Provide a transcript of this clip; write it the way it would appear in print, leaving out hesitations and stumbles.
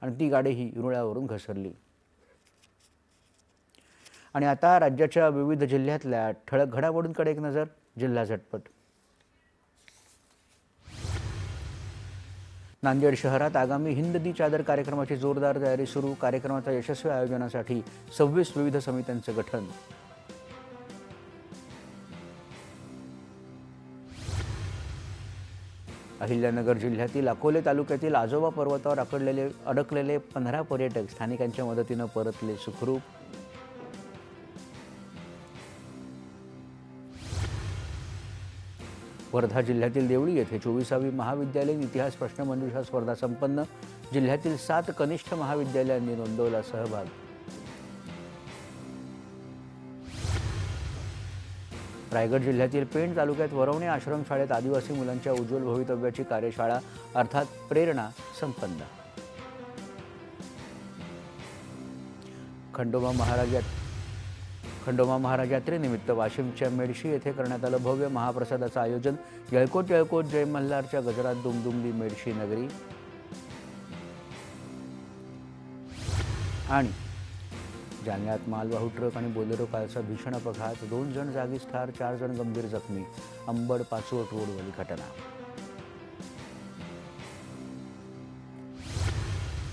आणि ती गाडीही रुळावरून घसरली. आणि आता राज्याच्या विविध जिल्ह्यातल्या ठळक घडामोडींकडे एक नजर. जिल्हा झटपट. नांदेड शहरात आगामी हिंद दी चादर कार्यक्रमाची जोरदार तयारी सुरू. कार्यक्रमाच्या यशस्वी आयोजनासाठी 26 विविध समित्यांचं गठन. अहिल्यानगर जिल्ह्यातील अकोले तालुक्यातील आजोबा पर्वतावर अडकलेले 15 पर्यटक स्थानिकांच्या मदतीनं परतले सुखरूप. वर्धा जिल्ह्यातील देवळी येथे 24वी महाविद्यालयीन इतिहास प्रश्नमंजुषा स्पर्धा संपन्न. जिल्ह्यातील 7 कनिष्ठ महाविद्यालयांनी नोंदवला सहभाग. रायगड जिल्ह्यातील पेण तालुक्यात वरवणे आश्रमशाळेत आदिवासी मुलांच्या उज्ज्वल भवितव्याची कार्यशाळा अर्थात प्रेरणा संपन्न. खंडोबा महाराज यात्रेनिमित्त वाशिमच्या मेडशी येथे करण्यात आलं भव्य महाप्रसादाचं आयोजन. येळकोट येळकोट जय मल्हारच्या गजरात दुमदुमली मेडशी नगरी. आणि जालन्यात मालवाहू ट्रक आणि बोलेरो कारचा भीषण अपघात. 2 जण जागीच ठार, 4 जण गंभीर जखमी. अंबड पाचोट रोडवरील घटना.